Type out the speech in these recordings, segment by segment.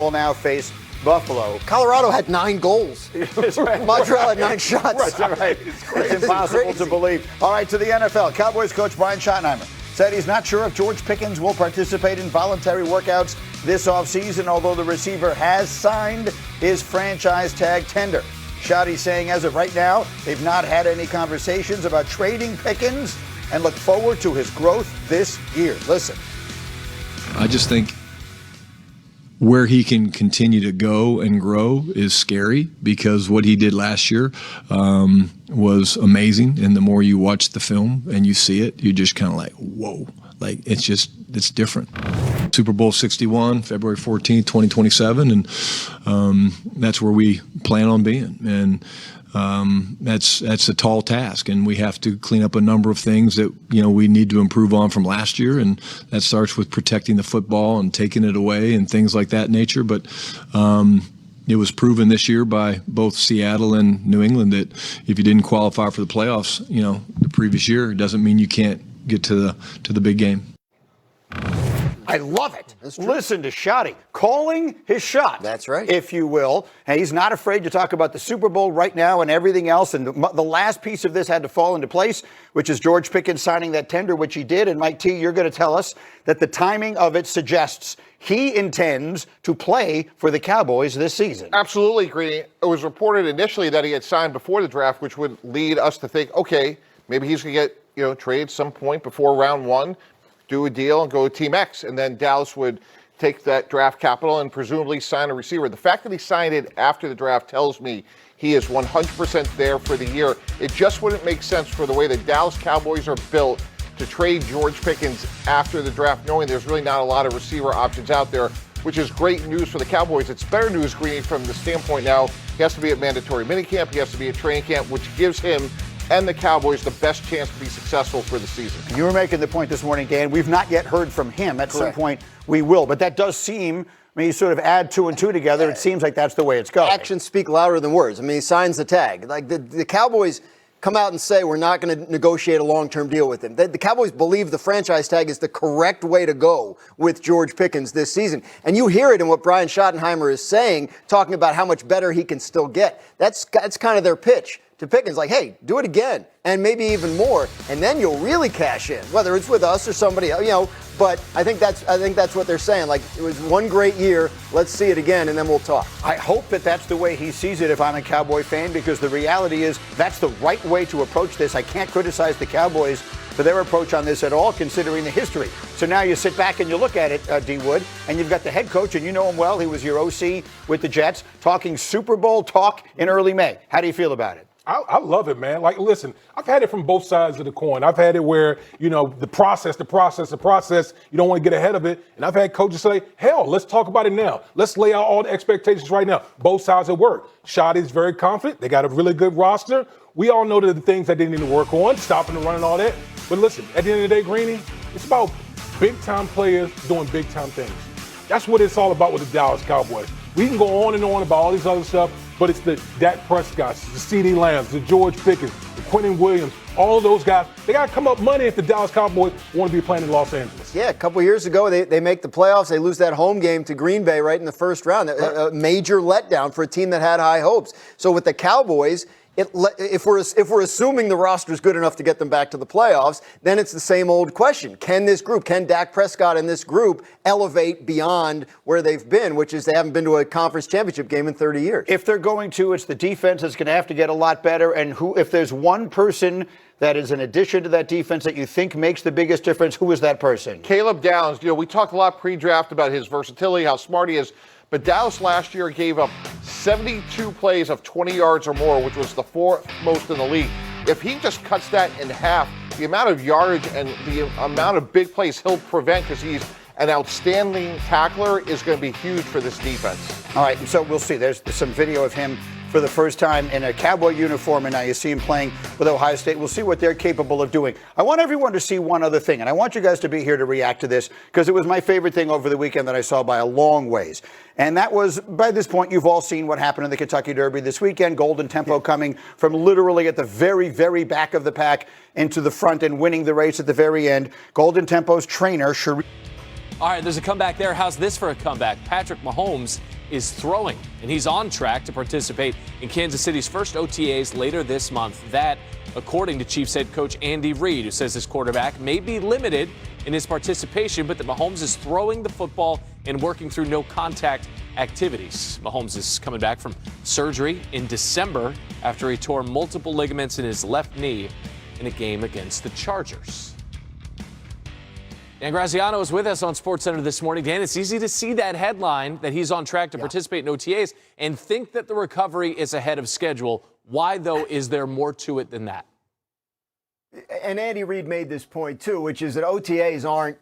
will now face Buffalo. Colorado had 9 goals. Right. Montreal had 9 shots. Right. It's impossible to believe. All right, to the NFL. Cowboys coach Brian Schottenheimer said he's not sure if George Pickens will participate in voluntary workouts this offseason, although the receiver has signed his franchise tag tender. Schotty saying as of right now, they've not had any conversations about trading Pickens and look forward to his growth this year. Listen. I just think where he can continue to go and grow is scary because what he did last year was amazing. And the more you watch the film and you see it, you're just kind of like, whoa, like it's different. Super Bowl 61, February 14th, 2027. And that's where we plan on being. And that's a tall task, and we have to clean up a number of things that we need to improve on from last year, and that starts with protecting the football and taking it away and things like that nature. But it was proven this year by both Seattle and New England that if you didn't qualify for the playoffs, the previous year, it doesn't mean you can't get to the big game. I love it. Listen to Schotty calling his shot. That's right. If you will. And he's not afraid to talk about the Super Bowl right now and everything else. And the last piece of this had to fall into place, which is George Pickens signing that tender, which he did. And Mike T, you're going to tell us that the timing of it suggests he intends to play for the Cowboys this season. Absolutely, Greeny. It was reported initially that he had signed before the draft, which would lead us to think, okay, maybe he's going to get traded some point before round 1. Do a deal and go to Team X, and then Dallas would take that draft capital and presumably sign a receiver. The fact that he signed it after the draft tells me he is 100% there for the year. It just wouldn't make sense for the way the Dallas Cowboys are built to trade George Pickens after the draft, knowing there's really not a lot of receiver options out there, which is great news for the Cowboys. It's better news, Greeny, from the standpoint now he has to be at mandatory minicamp, he has to be at training camp, which gives him and the Cowboys the best chance to be successful for the season. You were making the point this morning, Dan. We've not yet heard from him. At some point, we will. But that does seem, you sort of add 2 and 2 together. It seems like that's the way it's going. Actions speak louder than words. He signs the tag. Like the Cowboys come out and say we're not going to negotiate a long-term deal with him. The Cowboys believe the franchise tag is the correct way to go with George Pickens this season. And you hear it in what Brian Schottenheimer is saying, talking about how much better he can still get. That's kind of their pitch to Pickens, like, hey, do it again, and maybe even more, and then you'll really cash in, whether it's with us or somebody else, But I think that's what they're saying. Like, it was one great year. Let's see it again, and then we'll talk. I hope that that's the way he sees it if I'm a Cowboy fan, because the reality is that's the right way to approach this. I can't criticize the Cowboys for their approach on this at all, considering the history. So now you sit back and you look at it, D. Wood, and you've got the head coach, and you know him well. He was your OC with the Jets, talking Super Bowl talk in early May. How do you feel about it? I love it, man. Like, listen, I've had it from both sides of the coin. I've had it where, the process, you don't want to get ahead of it. And I've had coaches say, hell, let's talk about it now. Let's lay out all the expectations right now. Both sides at work. Schotty's very confident. They got a really good roster. We all know the things that they need to work on, stopping the run and all that. But listen, at the end of the day, Greeny, it's about big-time players doing big-time things. That's what it's all about with the Dallas Cowboys. We can go on and on about all this other stuff, but it's the Dak Prescotts, the CeeDee Lambs, the George Pickens, the Quentin Williams, all of those guys. They got to come up money if the Dallas Cowboys want to be playing in Los Angeles. Yeah, a couple years ago, they make the playoffs. They lose that home game to Green Bay right in the first round. A major letdown for a team that had high hopes. So with the Cowboys, if we're assuming the roster is good enough to get them back to the playoffs, then it's the same old question. Can Dak Prescott and this group elevate beyond where they've been, which is they haven't been to a conference championship game in 30 years? If they're going to, it's the defense that's going to have to get a lot better. And if there's one person that is an addition to that defense that you think makes the biggest difference, who is that person? Caleb Downs. We talked a lot pre-draft about his versatility, how smart he is. But Dallas last year gave up 72 plays of 20 yards or more, which was the fourth most in the league. If he just cuts that in half, the amount of yardage and the amount of big plays he'll prevent, because he's an outstanding tackler, is going to be huge for this defense. All right, so we'll see. There's some video of him for the first time in a Cowboy uniform, and now you see him playing with Ohio State. We'll see what they're capable of doing. I want everyone to see one other thing, and I want you guys to be here to react to this, because it was my favorite thing over the weekend that I saw by a long ways. And that was, by this point, you've all seen what happened in the Kentucky Derby this weekend. Golden Tempo coming from literally at the very, very back of the pack into the front and winning the race at the very end. Golden Tempo's trainer, All right, there's a comeback there. How's this for a comeback? Patrick Mahomes is throwing, and he's on track to participate in Kansas City's first OTAs later this month. That, according to Chiefs head coach Andy Reid, who says his quarterback may be limited in his participation, but that Mahomes is throwing the football and working through no-contact activities. Mahomes is coming back from surgery in December after he tore multiple ligaments in his left knee in a game against the Chargers. Dan Graziano is with us on SportsCenter this morning. Dan, it's easy to see that headline that he's on track to participate in OTAs and think that the recovery is ahead of schedule. Why, though, is there more to it than that? And Andy Reid made this point, too, which is that OTAs aren't,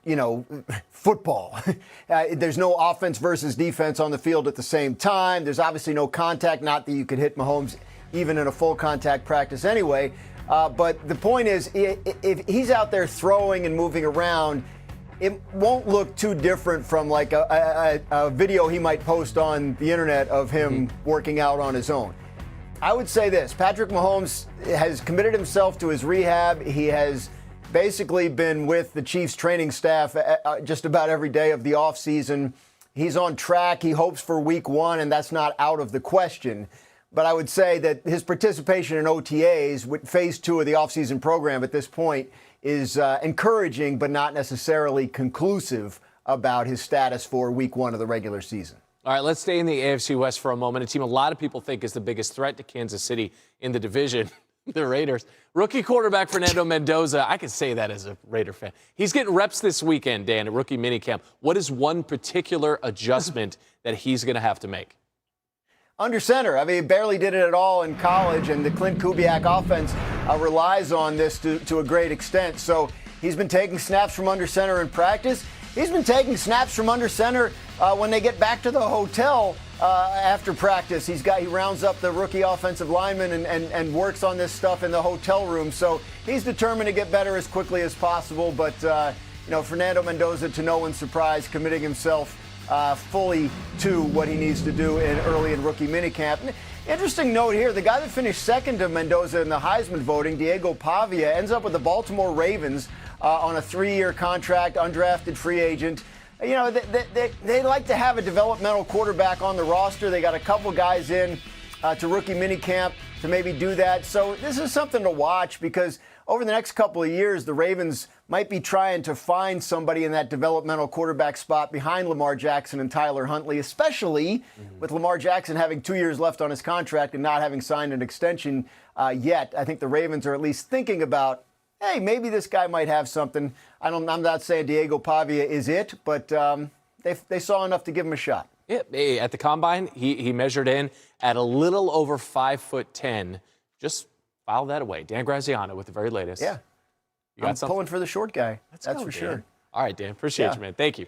football. There's no offense versus defense on the field at the same time. There's obviously no contact, not that you could hit Mahomes even in a full contact practice anyway. But the point is, if he's out there throwing and moving around, it won't look too different from like a video he might post on the internet of him working out on his own. I would say this, Patrick Mahomes has committed himself to his rehab. He has basically been with the Chiefs training staff just about every day of the offseason. He's on track. He hopes for week 1, and that's not out of the question. But I would say that his participation in OTAs with phase 2 of the offseason program at this point is encouraging, but not necessarily conclusive about his status for week 1 of the regular season. All right, let's stay in the AFC West for a moment. A team a lot of people think is the biggest threat to Kansas City in the division, the Raiders. Rookie quarterback Fernando Mendoza, I can say that as a Raider fan. He's getting reps this weekend, Dan, at rookie minicamp. What is one particular adjustment that he's going to have to make? Under center. I mean, he barely did it at all in college, and the Clint Kubiak offense relies on this to a great extent. So he's been taking snaps from under center in practice. He's been taking snaps from under center when they get back to the hotel after practice. He rounds up the rookie offensive lineman and works on this stuff in the hotel room. So he's determined to get better as quickly as possible. But, Fernando Mendoza, to no one's surprise, committing himself fully to what he needs to do early in rookie minicamp. Interesting note here, the guy that finished second to Mendoza in the Heisman voting, Diego Pavia, ends up with the Baltimore Ravens on a 3-year contract, undrafted free agent. They like to have a developmental quarterback on the roster. They got a couple guys in to rookie minicamp to maybe do that. So this is something to watch because over the next couple of years, the Ravens might be trying to find somebody in that developmental quarterback spot behind Lamar Jackson and Tyler Huntley, especially with Lamar Jackson having 2 years left on his contract and not having signed an extension yet. I think the Ravens are at least thinking about, hey, maybe this guy might have something. I'm not saying Diego Pavia is it, but they saw enough to give him a shot. Yeah, at the Combine, he measured in at a little over 5'10". Just file that away. Dan Graziano with the very latest. Yeah. You got I'm something? pulling for the short guy. That's for Dan. sure. All right, Dan. Appreciate you, man. Thank you.